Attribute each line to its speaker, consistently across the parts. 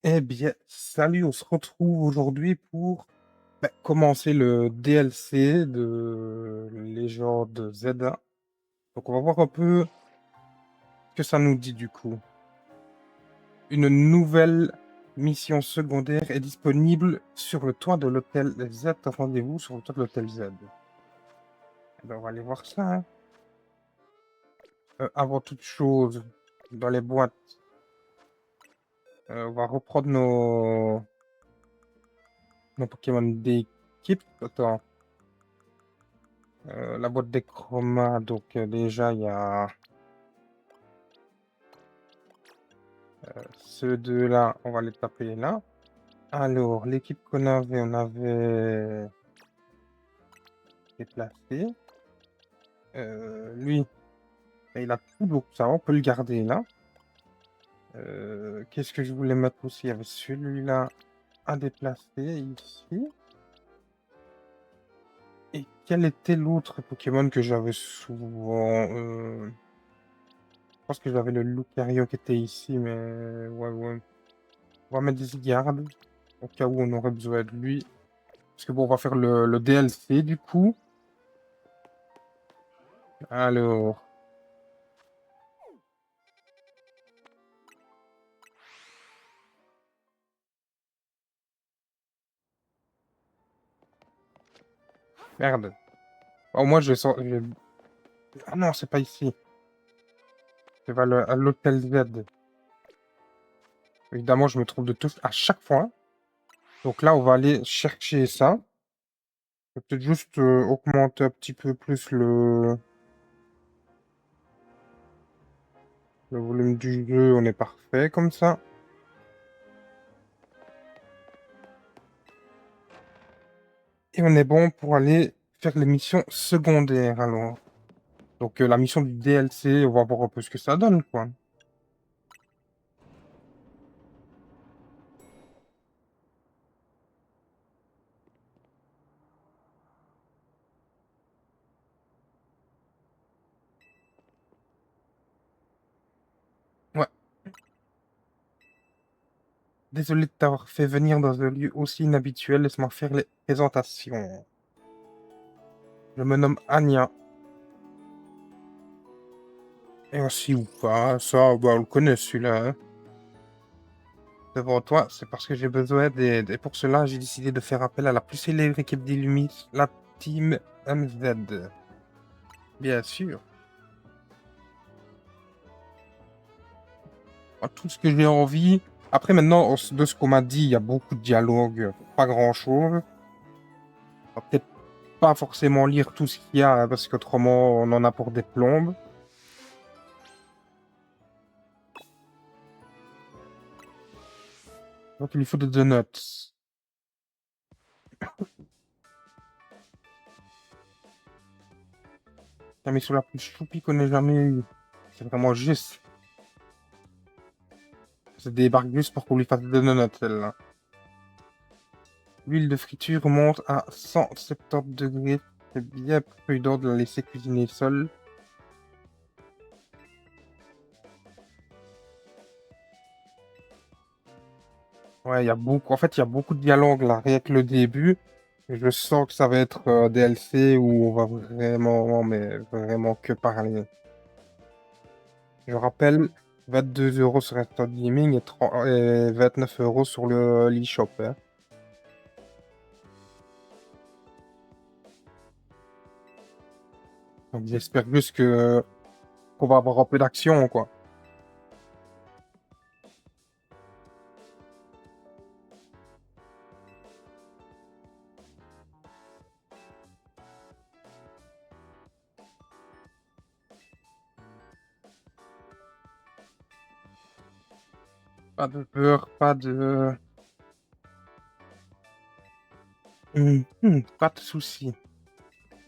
Speaker 1: Eh bien, salut, on se retrouve aujourd'hui pour commencer le DLC de Légende Zelda. Donc, on va voir un peu ce que ça nous dit du coup. Une nouvelle mission secondaire est disponible sur le toit de l'hôtel Z. Rendez-vous sur le toit de l'hôtel Z. Eh ben, on va aller voir ça, hein. Avant toute chose, dans les boîtes, on va reprendre nos Pokémon d'équipe. Attends. La boîte des chromas, donc déjà il y a ceux deux-là, on va les taper là. Alors, l'équipe qu'on avait, on avait déplacé. Lui, il a tout, donc ça, on peut le garder là. Qu'est-ce que je voulais mettre aussi? Il y avait celui-là à déplacer ici. Et quel était l'autre Pokémon que j'avais souvent? Je pense que j'avais le Lucario qui était ici, mais ouais. On va mettre des gardes au cas où on aurait besoin de lui. Parce que bon, on va faire le DLC du coup. Alors, merde. Au moins, ah non, c'est pas ici. C'est à l'hôtel Z. Évidemment, je me trompe de tout à chaque fois. Donc là, on va aller chercher ça. Je vais peut-être juste augmenter un petit peu plus le volume du jeu. On est parfait comme ça. Et on est bon pour aller faire les missions secondaires alors. Donc la mission du DLC, on va voir un peu ce que ça donne, quoi. Ouais. Désolé de t'avoir fait venir dans un lieu aussi inhabituel. Laisse-moi faire les présentations. Je me nomme Anya. Et ainsi ou pas, ça, bah, on le connaît celui-là, hein. Devant toi, c'est parce que j'ai besoin d'aide. Et pour cela, j'ai décidé de faire appel à la plus célèbre équipe d'Illumis, la Team MZ. Bien sûr. Tout ce que j'ai envie. Après, maintenant, de ce qu'on m'a dit, il y a beaucoup de dialogues, pas grand-chose. On va peut-être pas forcément lire tout ce qu'il y a, hein, parce qu'autrement, on en a pour des plombes. Donc, il lui faut de donuts. La mission la plus choupie qu'on ait jamais eue. C'est vraiment juste. C'est des débarque juste pour qu'on lui fasse des donuts, celle-là. L'huile de friture monte à 170 degrés. C'est bien prudent de la laisser cuisiner seule. Ouais, il y a beaucoup. En fait, il y a beaucoup de dialogues là, rien que le début. Et je sens que ça va être DLC où on va vraiment, mais vraiment que parler. Je rappelle, 22 € sur Instant Gaming et 29 € sur le l'eShop, hein. Donc j'espère juste que qu'on va avoir un peu d'action, quoi. Pas de peur, pas de... pas de soucis.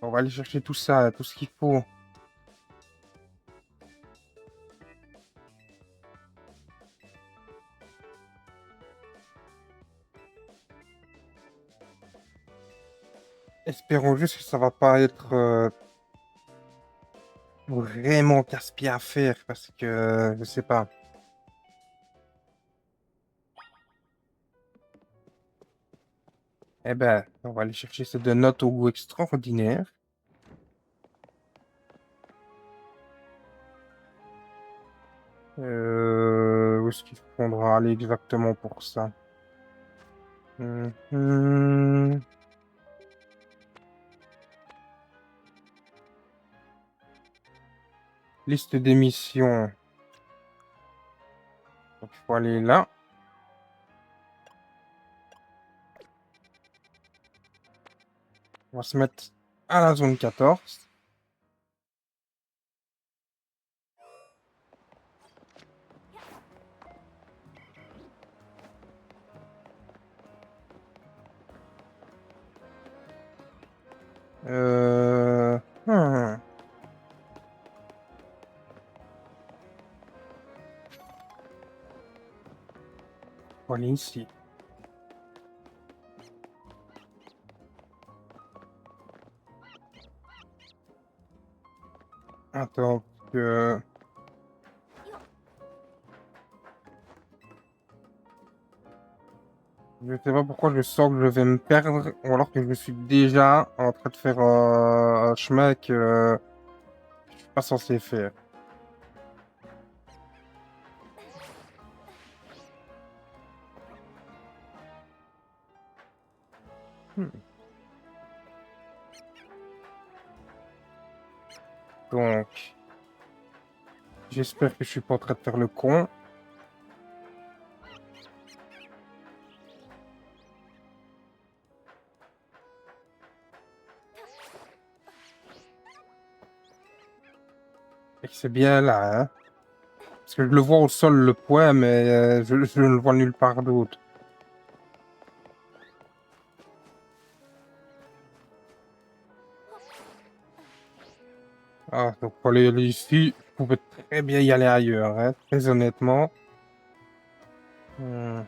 Speaker 1: On va aller chercher tout ça, tout ce qu'il faut. Espérons juste que ça va pas être vraiment casse-pied à faire parce que je sais pas. Eh ben, on va aller chercher ces deux notes au goût extraordinaire. Où est-ce qu'il faudra aller exactement pour ça? Mhm. Liste d'émissions. Donc, il faut aller là. On va se mettre à la zone 14. Euh... hmm. Faut aller ici. Attends, que... Je sais pas pourquoi je sens que je vais me perdre, ou alors que je suis déjà en train de faire un chemin que je suis pas censé faire. Hmm. Donc, j'espère que je suis pas en train de faire le con. Et que c'est bien là, hein. Parce que je le vois au sol, le point, mais je ne le vois nulle part d'autre. Ah, donc pour aller ici, je pouvais très bien y aller ailleurs, hein, très honnêtement. Hmm.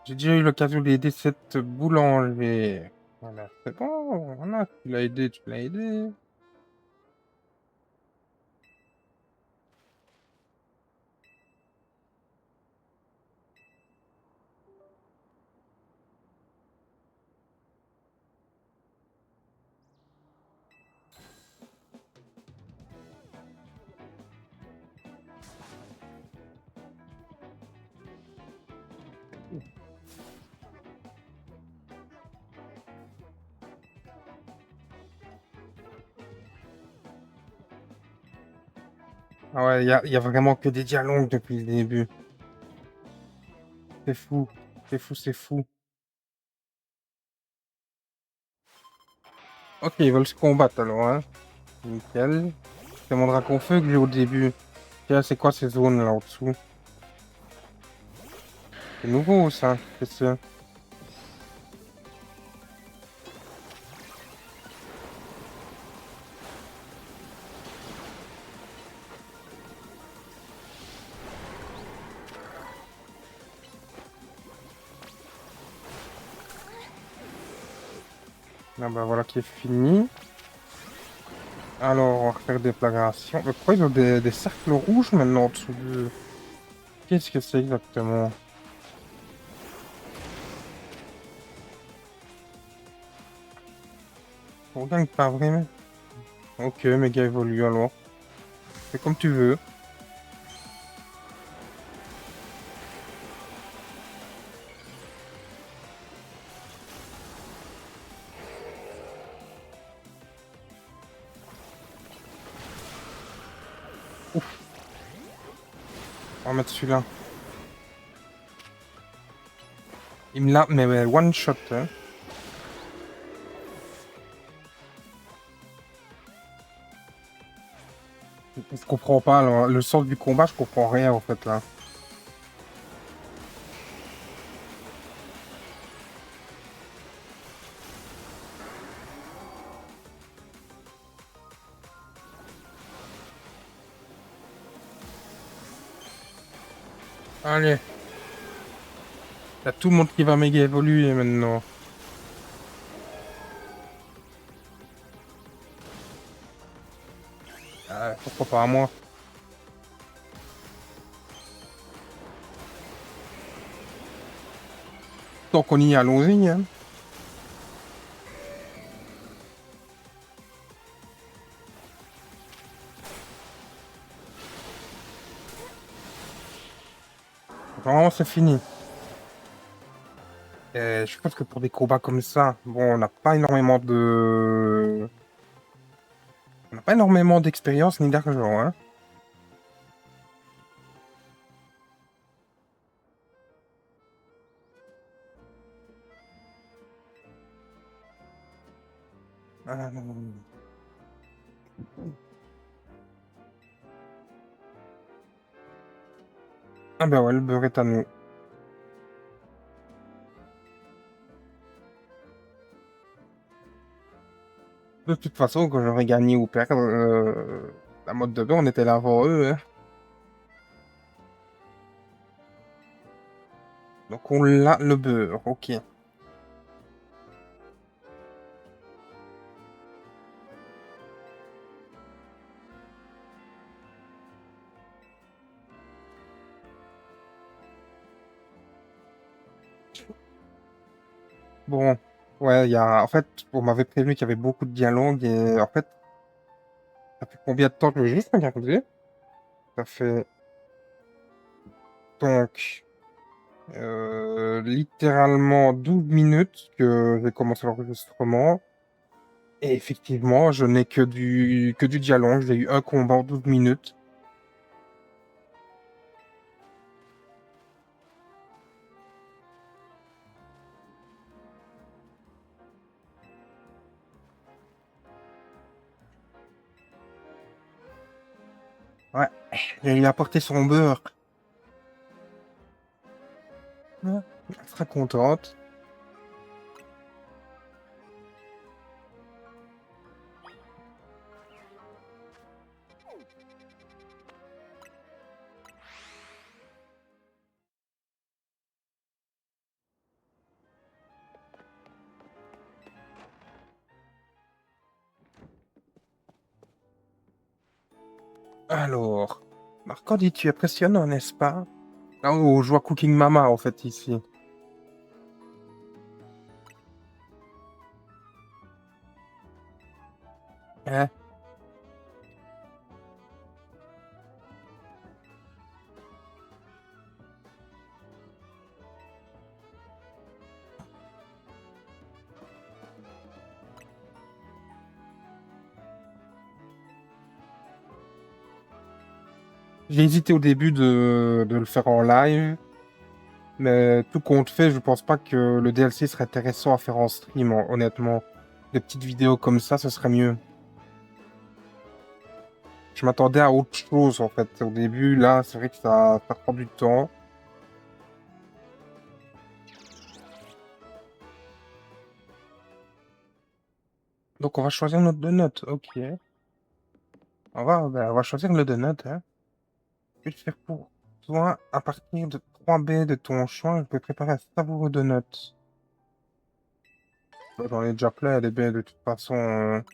Speaker 1: J'ai déjà eu l'occasion d'aider cette boulanger. Voilà, c'est bon, voilà, tu l'as aidé, tu l'as aidé. Ah ouais, y a vraiment que des dialogues depuis le début. C'est fou, c'est fou, c'est fou. Ok, ils veulent se combattre alors, hein. Nickel. C'est mon dragon feu que j'ai au début. Tiens, c'est quoi ces zones là au-dessous? C'est nouveau ça. Qu'est-ce que c'est? Ah bah voilà qui est fini. Alors, on va refaire des flagrations. Mais pourquoi ils ont des cercles rouges maintenant en dessous de... Qu'est-ce que c'est exactement? On gagne pas vraiment. Ok, méga évolue alors. C'est comme tu veux. Ouf, on va mettre celui-là. Il me l'a... Mais one shot, hein. Je comprends pas, alors, le sens du combat, je comprends rien en fait là. Allez, y a tout le monde qui va méga évoluer maintenant. Pourquoi pas à moi? Tant qu'on y est, allons-y, hein. Vraiment, c'est fini. Et je pense que pour des combats comme ça, bon, on n'a pas énormément d'expérience ni d'argent, hein. Ah, non, non, non. Ah ben ouais, le beurre est à nous. De toute façon, quand j'aurais gagné ou perdre, la mode de beurre, on était là avant eux, hein. Donc on l'a, le beurre, ok. Bon, ouais, en fait, on m'avait prévenu qu'il y avait beaucoup de dialogues et en fait, ça fait combien de temps que je vais juste regarder? Ça fait donc littéralement 12 minutes que j'ai commencé l'enregistrement. Et effectivement, je n'ai que du dialogue. J'ai eu un combat en 12 minutes. Ouais, j'ai lui apporté son beurre. Ouais, elle sera contente. Alors, Marc-Andy, tu es impressionnant, n'est-ce pas? Oh, je vois Cooking Mama, en fait, ici. Hein? J'ai hésité au début de le faire en live, mais tout compte fait, je pense pas que le DLC serait intéressant à faire en stream, honnêtement. Des petites vidéos comme ça, ce serait mieux. Je m'attendais à autre chose, en fait. Au début, là, c'est vrai que ça prend du temps. Donc, on va choisir notre donut. Ok. On va choisir le donut, hein. Je vais faire pour toi, à partir de 3B de ton choix, je peux préparer un savoureux donut. J'en ai déjà plein, les baies, de toute façon.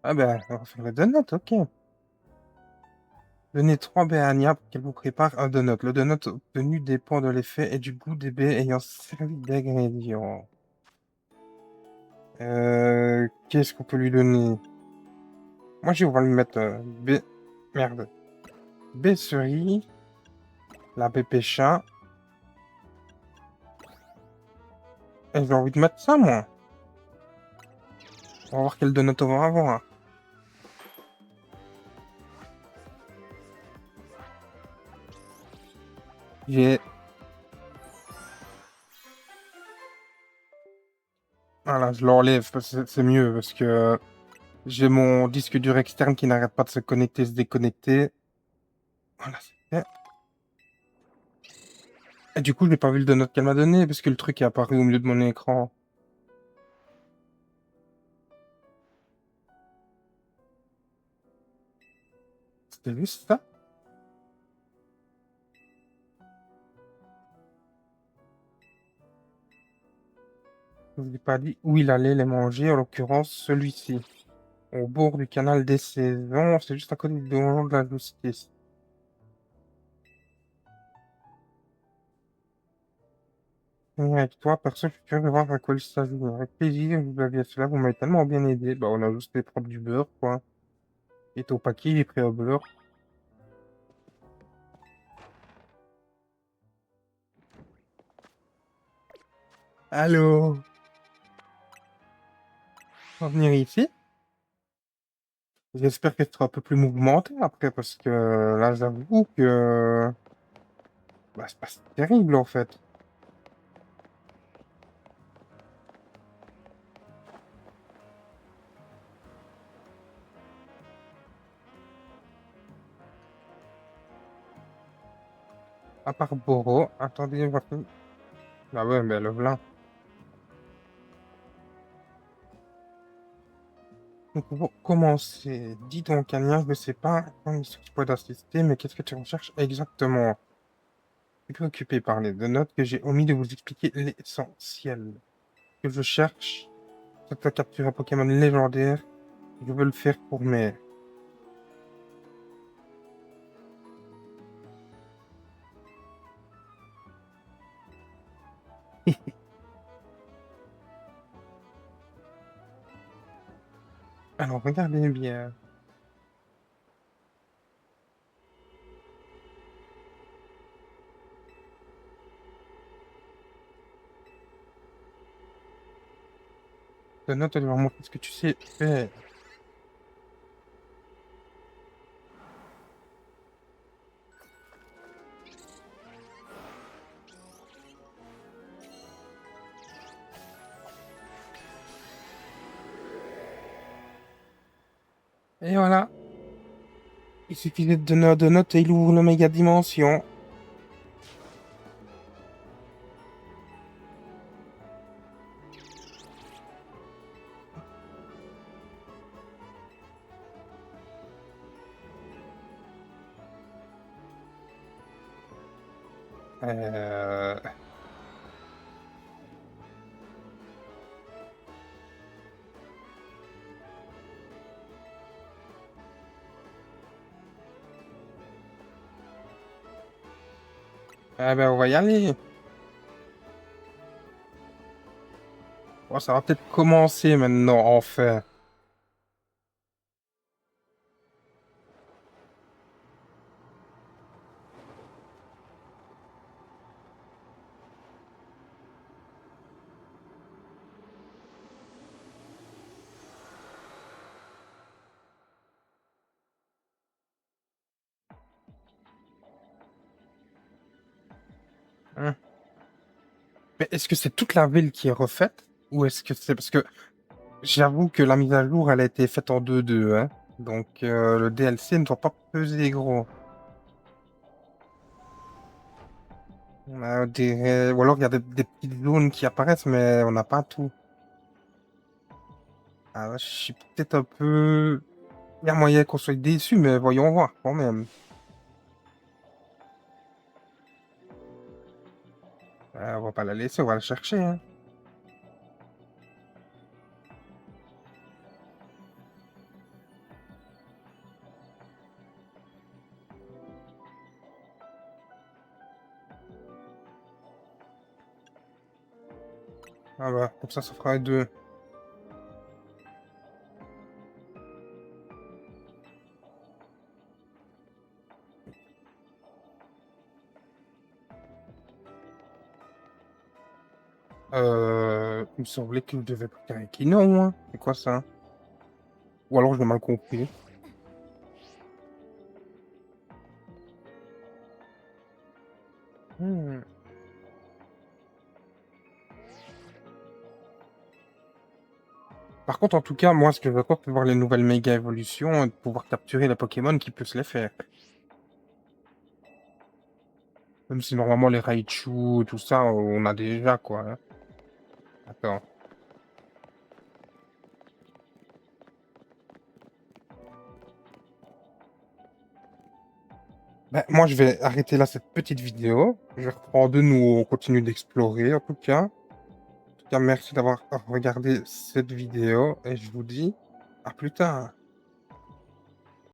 Speaker 1: Ah ben, on va faire le donut, ok. Donnez 3 baies à Anya pour qu'elle vous prépare un donut. Le donut obtenu dépend de l'effet et du goût des baies ayant servi d'ingrédients. Qu'est-ce qu'on peut lui donner? Moi, on va lui mettre baie... Merde. Baie cerise, la baie pécha. Et j'ai envie de mettre ça, moi. On va voir quel donut on va avoir. J'ai... Voilà, je l'enlève, parce que c'est mieux, parce que j'ai mon disque dur externe qui n'arrête pas de se connecter, se déconnecter. Voilà, c'est fait. Et du coup, je n'ai pas vu le donut qu'elle m'a donné, parce que le truc est apparu au milieu de mon écran. C'était juste ça? Je vous ai pas dit où il allait les manger, en l'occurrence celui-ci. Au bord du canal des Saisons, c'est juste à côté du donjon de la Justice. Et avec toi, perso, je suis curieux de voir à quoi il s'agit. Avec plaisir, vous aviez cela, vous m'avez tellement bien aidé. Bah, on a juste fait prendre du beurre, quoi. Il est au paquet, il est prêt au beurre. Allô? On va venir ici. J'espère qu'elle sera un peu plus mouvementée après, parce que là, j'avoue que bah, c'est pas si terrible en fait. À part Boro, attendez, voir. Ah ouais, mais le vlin. Donc, pour commencer, dis donc, Anya, je ne sais pas quand tu peux d'assister, mais qu'est-ce que tu recherches exactement? Je suis préoccupé par les deux notes que j'ai omis de vous expliquer l'essentiel. Ce que je cherche, c'est à capturer un Pokémon légendaire. Je veux le faire pour mes... Alors, regardez bien. La note, elle va montrer ce que tu sais faire. Et voilà. Il suffisait de donner deux notes et il ouvre le méga dimension. Euh... Ah ben, on va y aller. Bon, ça va peut-être commencer maintenant, enfin. Hein. Mais est-ce que c'est toute la ville qui est refaite? Ou est-ce que c'est... Parce que j'avoue que la mise à jour, elle a été faite en 2-2, hein. Donc le DLC ne doit pas peser gros. On a des... Ou alors il y a des petites zones qui apparaissent, mais on n'a pas tout. Ah, là, je suis peut-être un peu... Il y a moyen qu'on soit déçu, mais voyons voir quand même. On va pas la laisser, on va la chercher, hein. Ah bah, comme ça fera deux. Il me semblait que je devais partir avec Ino, moi. C'est quoi ça? Ou alors je l'ai mal compris. Hmm. Par contre, en tout cas, moi, ce que je veux pas, c'est voir les nouvelles méga évolutions et de pouvoir capturer les Pokémon qui peuvent se les faire. Même si normalement les Raichu, tout ça, on a déjà, quoi, hein. Attends. Ben, moi, je vais arrêter là cette petite vidéo. Je reprends de nous, on continue d'explorer, en tout cas. tout cas, merci d'avoir regardé cette vidéo et je vous dis à plus tard.